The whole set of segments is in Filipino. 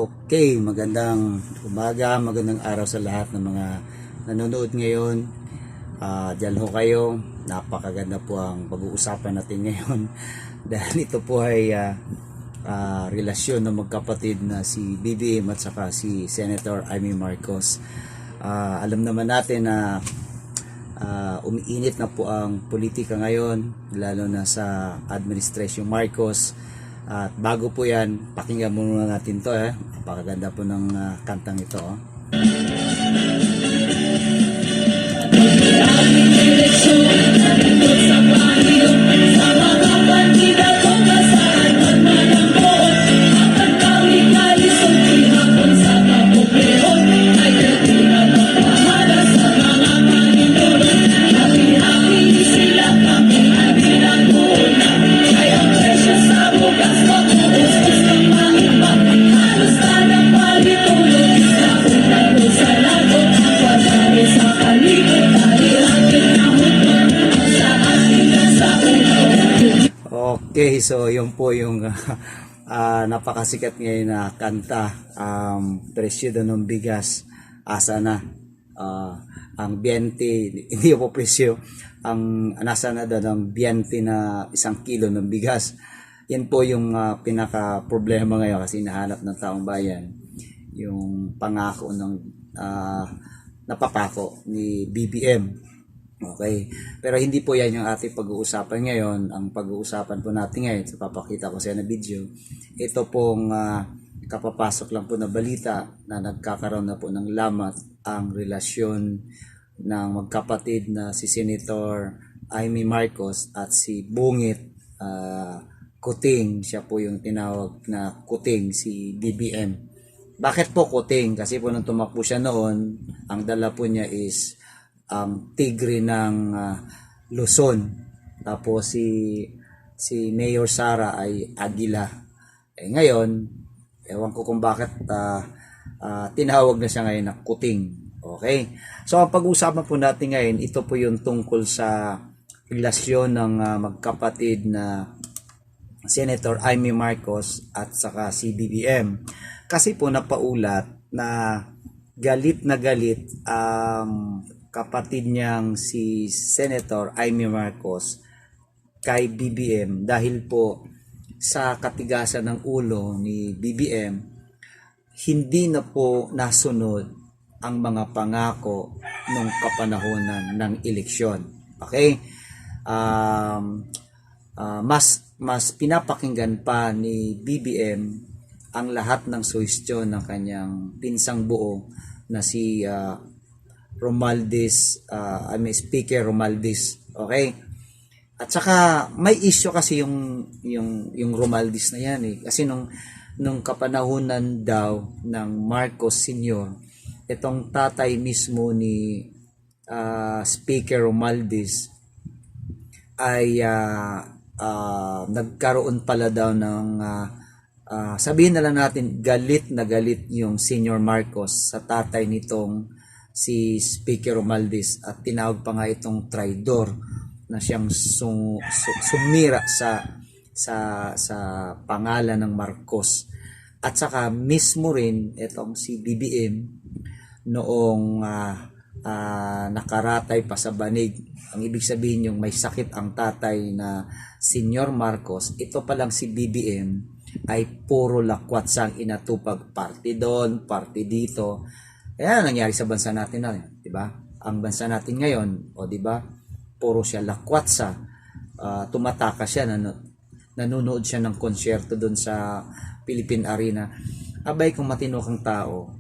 Okay, magandang umaga, magandang araw sa lahat ng mga nanonood ngayon. Diyan ho kayo, napakaganda po ang pag-uusapan natin ngayon dahil ito po ay relasyon ng magkapatid na si BBM at saka si Senator Amy Marcos. Alam naman natin na umiinit na po ang politika ngayon, lalo na sa Administration Marcos. At bago po yan, pakinggan muna natin to. Napakaganda po ng kantang ito. Okay, so yun po yung napakasikat ngayon na kanta, presyo daw ng bigas, asa na. Ang 20, hindi po presyo, ang nasa na daw ng 20 na 1 kilo ng bigas. Yan po yung pinaka problema ngayon kasi nahanap ng taong bayan yung pangako ng napapako ni BBM. Okay, pero hindi po yan yung ating pag-uusapan ngayon. Ang pag-uusapan po natin ngayon, so papakita ko sa na video, ito pong kapapasok lang po na balita na nagkakaroon na po ng lamat ang relasyon ng magkapatid na si Senator Amy Marcos at si Bungit Kuting. Siya po yung tinawag na Kuting, si BBM. Bakit po Kuting? Kasi po nung tumakbo siya noon, ang dala po niya is ang tigre ng Luzon. Tapos si Mayor Sara ay Agila. Ngayon, ewan ko kung bakit tinawag na siya ngayon na Kuting. Okay? So ang pag-uusapan po natin ngayon, ito po yung tungkol sa relasyon ng magkapatid na Senator Amy Marcos at saka si BBM. Kasi po napaulat na galit kapatid niyang si Senator Amy Marcos kay BBM dahil po sa katigasan ng ulo ni BBM, hindi na po nasunod ang mga pangako nung kapanahonan ng eleksyon. Okay? Mas pinapakinggan pa ni BBM ang lahat ng suhestyon ng kanyang pinsang buo na si Speaker Romaldis. Okay? At saka may issue kasi yung Romaldis na yan Kasi nung kapanahunan daw ng Marcos Sr., itong tatay mismo ni Speaker Romaldis ay nagkaroon pala daw ng sabihin na lang natin galit na galit yung Senior Marcos sa tatay nitong si Speaker Romaldis at tinawag pa nga itong traidor na siyang sumira sa pangalan ng Marcos. At saka mismo rin itong si BBM noong nakaratay pa sa banig. Ang ibig sabihin yung may sakit ang tatay na Senior Marcos, ito pa lang si BBM ay puro lakwat sang inatupag, party doon, party dito. Kaya nangyari sa bansa natin na, 'di ba? Ang bansa natin ngayon, di ba? Puro siya lakwatsa. Tumataka siya, nanonood siya ng konsyerto doon sa Philippine Arena. Abay kung matino kang tao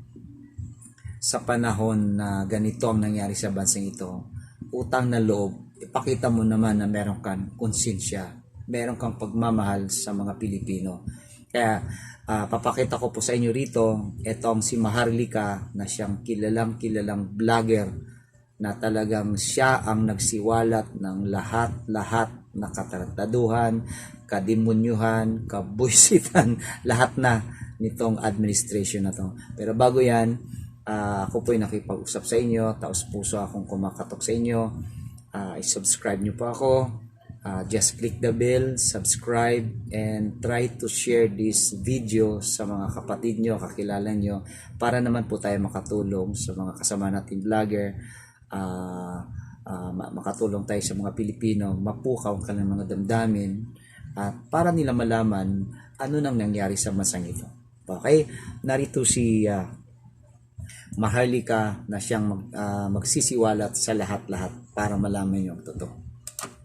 sa panahon na ganito ang nangyari sa bansang ito, utang na loob, ipakita mo naman na meron kang konsensya, meron kang pagmamahal sa mga Pilipino. Kaya papakita ko po sa inyo rito itong si Maharlika na siyang kilalang vlogger na talagang siya ang nagsiwalat ng lahat na katarataduhan, kademonyuhan, kabuisitan, lahat na nitong administration na to. Pero bago yan, ako po ay nakipag-usap sa inyo, taos puso akong kumakatok sa inyo. I-subscribe nyo po ako, just click the bell, subscribe, and try to share this video sa mga kapatid nyo, kakilala nyo, para naman po tayo makatulong sa mga kasama nating vlogger, makatulong tayo sa mga Pilipino, mapukaw ang kanilang mga damdamin, at para nila malaman ano nang nangyari sa bansang ito. Okay? Narito si Maharlika na siyang magsisiwalat sa lahat-lahat para malaman nyo ang totoo.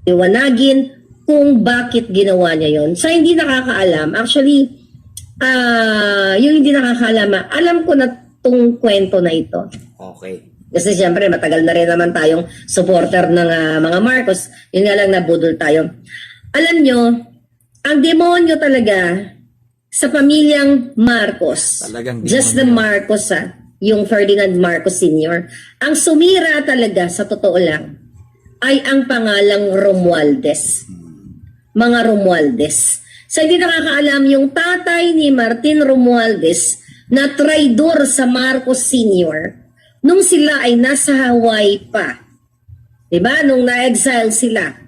Iwanagin kung bakit ginawa niya yon. Sa hindi nakakaalam, actually, yung hindi nakakaalam, alam ko na tong kwento na ito. Okay. Kasi siyempre, matagal na rin naman tayong supporter ng mga Marcos. Yun nga lang, nabudol tayo. Alam nyo, ang demonyo talaga sa pamilyang Marcos, Talagang just the demonyo. Marcos, yung Ferdinand Marcos Sr., ang sumira talaga, sa totoo lang, ay ang pangalang Romualdez. Mga Romualdez. Sa hindi nakakaalam, yung tatay ni Martin Romualdez na traidor sa Marcos Sr. nung sila ay nasa Hawaii pa. Diba? Nung na-exile sila.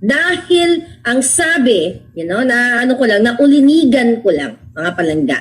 Dahil ang sabi, na ulinigan ko lang, mga palangga,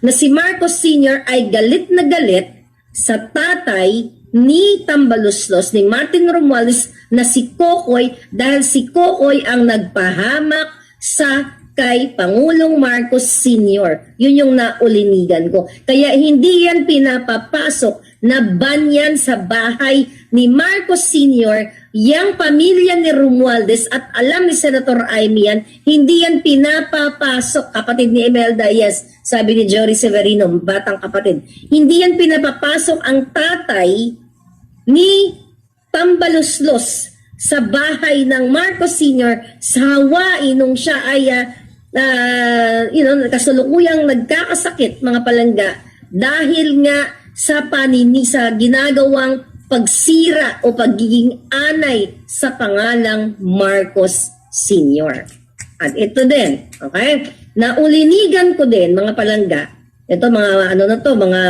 na si Marcos Sr. ay galit na galit sa tatay ni Tambaluslos, ni Martin Romualdez, na si Kokoy, dahil si Kokoy ang nagpahamak sa kay Pangulong Marcos Sr. Yun yung naulinigan ko. Kaya hindi yan pinapapasok na banyan sa bahay ni Marcos Sr. Yang pamilya ni Romualdez, at alam ni Senator Amy yan, hindi yan pinapapasok, kapatid ni Imelda, yes, sabi ni Jory Severino, batang kapatid. Hindi yan pinapapasok ang tatay ni Tambaluslos sa bahay ng Marcos Sr. sa Hawaii nung siya ay kasulukuyang nagkakasakit, mga palangga, dahil nga sa ginagawang pagsira o pagiging anay sa pangalang Marcos Sr. At ito din, okay? Naulinigan ko din, mga palangga, ito mga mga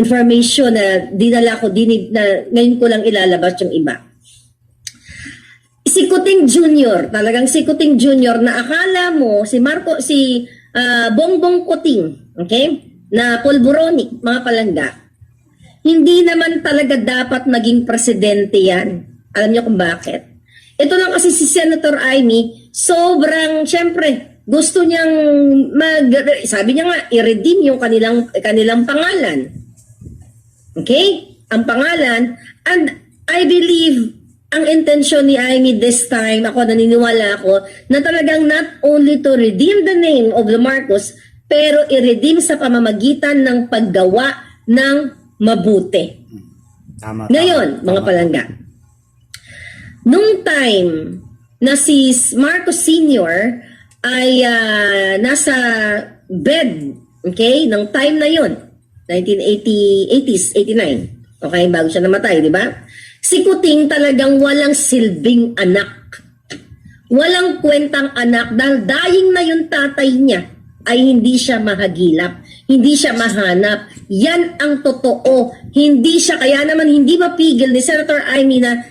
information na dinala ko, na ngayon ko lang ilalabas yung iba. Si Kuting Jr., talagang si Kuting Jr. na akala mo si Bongbong Kuting, okay? Na pulburonic, mga palangga. Hindi naman talaga dapat maging presidente yan. Alam niyo kung bakit? Ito lang kasi si Senator Amy, sobrang, syempre, gusto niyang sabi niya nga, i-redeem yung kanilang pangalan. Okay? Ang pangalan. And I believe, ang intention ni Amy this time, naniniwala ako, na talagang not only to redeem the name of the Marcos, pero i-redeem sa pamamagitan ng paggawa ng mabuti. Tama, Ngayon, mga palangga, nung time na si Marcos Sr. ay nasa bed, okay, ng time na yon, 1980s, 89, okay, bago siya namatay, di ba? Si Kuting talagang walang silbing anak. Walang kwentang anak dahil dying na yung tatay niya ay hindi siya mahagilap, hindi siya mahanap. Yan ang totoo. Hindi siya, kaya naman hindi mapigil ni Senator Amy na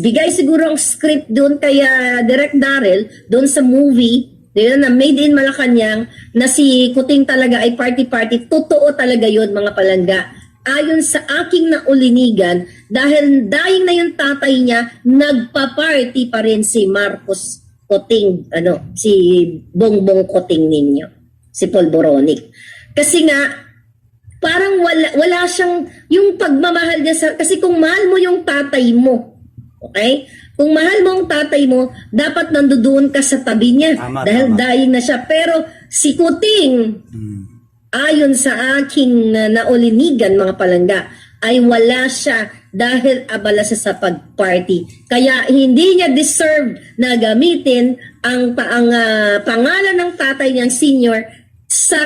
bigay siguro ang script doon kaya Direk Darrell, doon sa movie, na Made in Malacanang, na si Kuting talaga ay party-party. Totoo talaga yun, mga palangga. Ayon sa aking naulinigan, dahil dying na yung tatay niya, nagpa-party pa rin si Marcos Kuting, si Bongbong Kuting ninyo, si Polboronic. Kasi nga, parang wala siyang, yung pagmamahal niya, kasi kung mahal mo yung tatay mo, okay? Kung mahal mo ang tatay mo, dapat nandoon ka sa tabi niya. Dahil dying na siya. Pero si Kuting, ayon sa aking naulinigan, mga palangga, ay wala siya dahil abala siya sa pag-party. Kaya hindi niya deserve na gamitin ang pangalan ng tatay niyang senior sa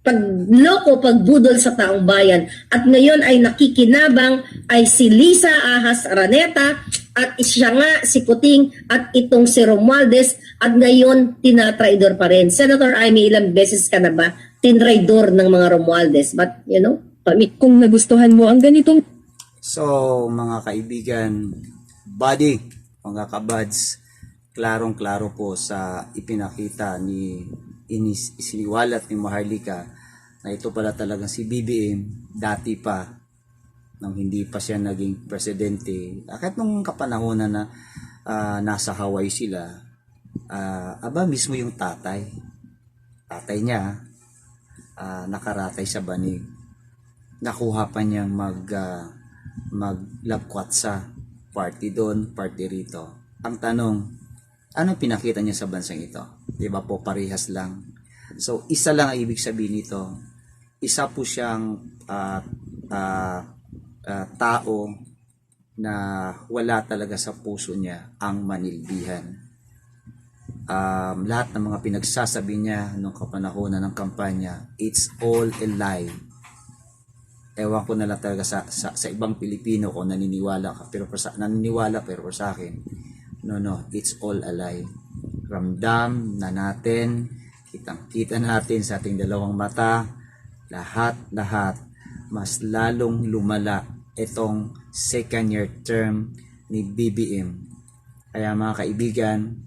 pagloko, pagbudol sa taong bayan. At ngayon ay nakikinabang ay si Lisa Ahas Araneta, at siya nga si Kuting, at itong si Romualdez, at ngayon tinatraidor pa rin. Senator Amy, ilang beses ka na ba tinraidor ng mga Romualdez? But kung nagustuhan mo ang ganitong So, mga kaibigan, buddy, mga kabads, klarong-klaro po sa ipinakita ni isiniwalat ni Maharlika na ito pala talagang si BBM dati pa nang hindi pa siya naging presidente. Kahit nung kapanahonan na nasa Hawaii sila, aba mismo yung tatay niya nakaratay sa banig. Nakuha pa niyang maglabkwat sa party doon, party rito. Ang tanong, ano pinakita niya sa bansang ito? Di ba po, parehas lang. So, isa lang ang ibig sabihin nito. Isa po siyang tao na wala talaga sa puso niya ang manilbihan. Lahat ng mga pinagsasabi niya nung kapanahonan ng kampanya, it's all a lie. Ewan ko na lang talaga sa ibang Pilipino kung naniniwala ka, pero naniniwala, pero sa akin, no, it's all a lie. Ramdam na natin, kitang-kita natin sa ating dalawang mata, lahat, mas lalong lumala itong second year term ni BBM. Kaya mga kaibigan,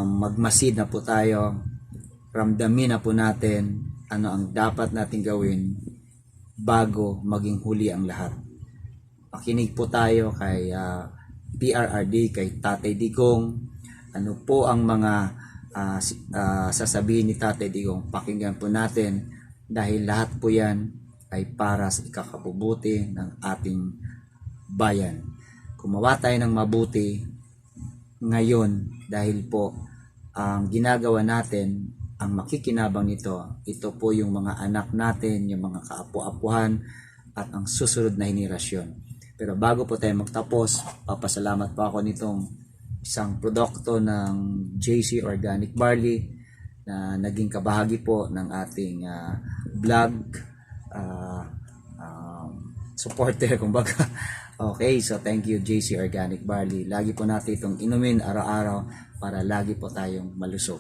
magmasid na po tayo, ramdamin na po natin ano ang dapat natin gawin bago maging huli ang lahat. Makinig po tayo kay PRRD, kay Tatay Digong. Ano po ang mga sasabihin ni Tatay Digong? Pakinggan po natin dahil lahat po yan ay para sa ikakabubuti ng ating bayan. Gumawa tayo ng mabuti ngayon dahil po ang ginagawa natin, ang makikinabang nito, ito po yung mga anak natin, yung mga kaapu-apuhan at ang susunod na henerasyon. Pero bago po tayo magtapos, papasalamat po ako nitong isang produkto ng JC Organic Barley na naging kabahagi po ng ating vlog supporter kumbaga. Okay, so thank you JC Organic Barley. Lagi po natin itong inumin araw-araw para lagi po tayong malusog.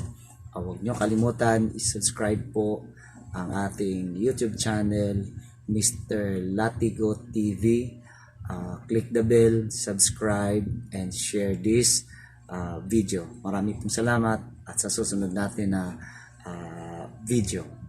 Huwag nyo kalimutan i-subscribe po ang ating YouTube channel, Mr. Latigo TV. Click the bell, subscribe, and share this video. Maraming pong salamat at sa susunod natin na video.